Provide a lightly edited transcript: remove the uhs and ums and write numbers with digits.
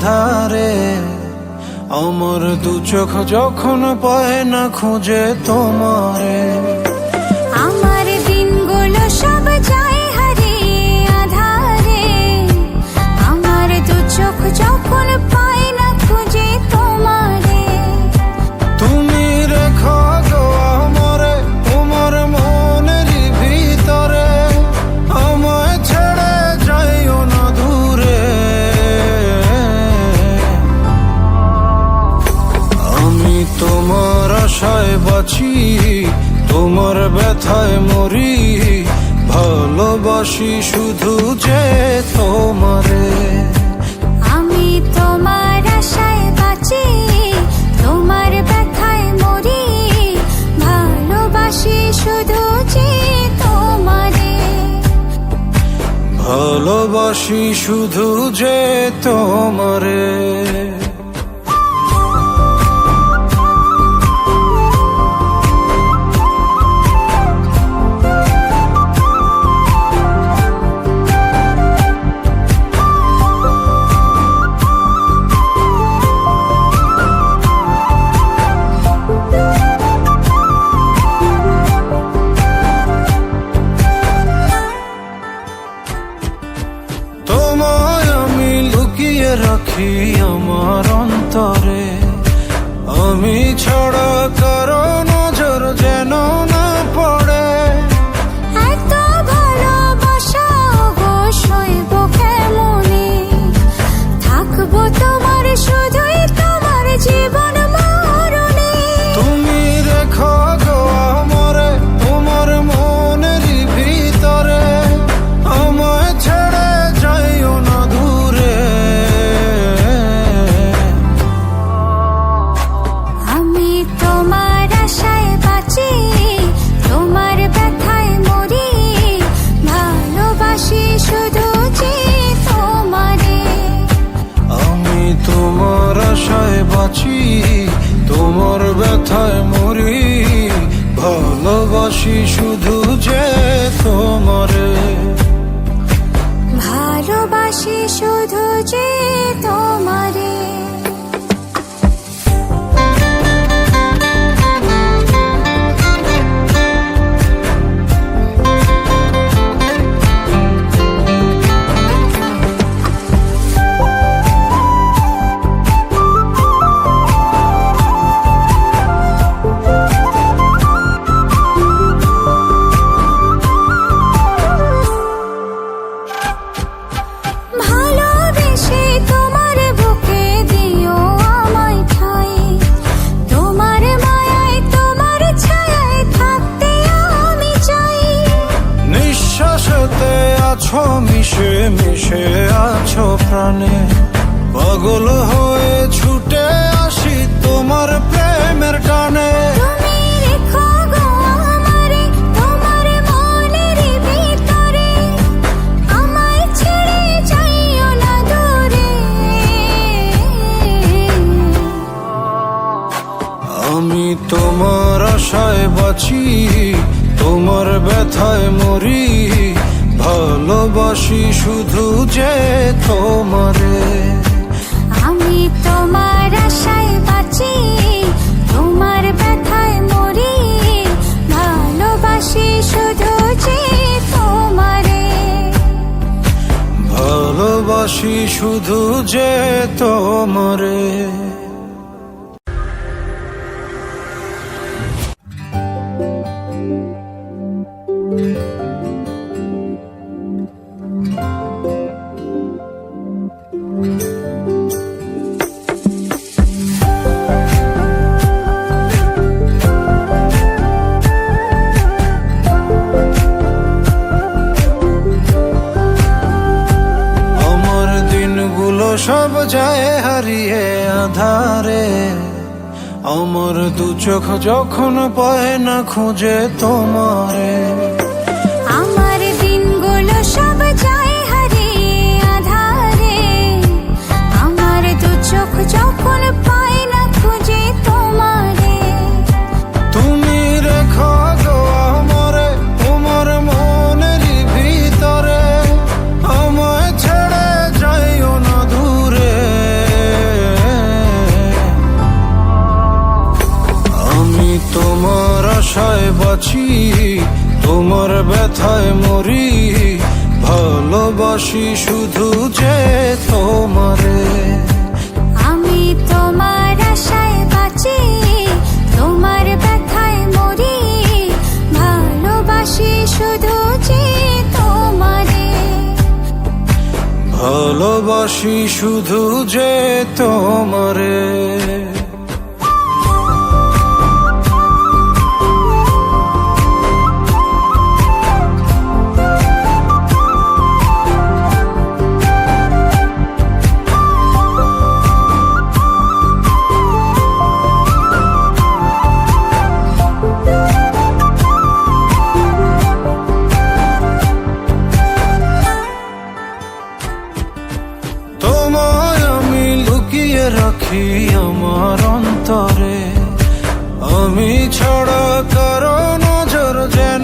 আধারে, আমার দু চোখ যখন পায় না খুঁজে তোমারে। আমার দিনগুলো সব যায় হারিয়ে আধারে, আমার দু চোখ যখন পায় না খুঁজে তোমারে। তুমি রেখো গো আমারে তোমার মনের ভিতরে, আমায় ছেড়ে যাইও না দূরে। আমি তোমার আশায় বাঁচি, তোমার ব্যথায় মরি, ভালোবাসি শুধু যে তোমারে। আমি তোমার আশায় বাঁচি, তোমার ব্যথায় মরি, ভালোবাসি শুধু যে তোমারে। ভালোবাসি শুধু যে তোমারে। তোমায় আমি লুকিয়ে রাখি আমার অন্তরে, আমি ছাড়া কারো নজর যেন না পড়ে। এত ভালোবাসা অবশ্যই কেমনে, থাকবো তোমার শুধুই তোমার জীবন মরণে। তুমি রেখো গো আমারে তোমার মনের ভিতরে, আমায় ছেড়ে যাইও না দূরে। আমি তোমার আশায় বাঁচি, তোমার ব্যথায় মরি, ভালোবাসি শুধু যে তোমারে। আমি তোমার আশায় বাঁচি, তোমার ব্যথায় মরি, ভালোবাসি শুধু যে তোমারে। ভালোবাসি শুধু যে তোমারে। ভালোবেসে তোমার বুকে দিও আমায় ঠাঁই, তোমার মায়ায় তোমার ছায়ায় থাকতে আমি চাই। নিঃশ্বাসেতে আছো মিশে মিশে আছো প্রাণে, পাগল হয়ে ছুটে আসি তোমার প্রেমের টানে। তুমি রেখো গো আমারে তোমার মনের ভিতরে, আমায় ছেড়ে যাইও না দূরে। আমি তোমার আশায় বাঁচি, তোমার ব্যথায় মরি, ভালোবাসি শুধু যে তোমারে। আমি তোমার আশায় বাঁচি, তোমার ব্যথায় মরি, ভালোবাসি শুধু যে তোমারে। ভালোবাসি শুধু যে তোমারে। আমার দিনগুলো সব যায় হারিয়ে আধারে, আমার দু চোখ যখন পায় না খুঁজে তোমারে। আমার দিনগুলো সব যায় হারিয়ে আধারে, আমার দু চোখ যখন পায় না খুঁজে তোমারে। তুমি রেখো গো আমারে তোমার মনের ভিতরে, আমায় ছেড়ে যাইও না দূরে। আশায় বাঁচি, তোমার ব্যথায় মরি, ভালোবাসি শুধু যে তোমারে। আমি তোমার আশায় বাঁচি, তোমার ব্যথায় মরি, ভালোবাসি শুধু যে তোমারে। ভালোবাসি শুধু যে তোমারে। তোমায় আমি লুকিয়ে রাখি আমার অন্তরে, আমি ছাড়া কারো নজর যেন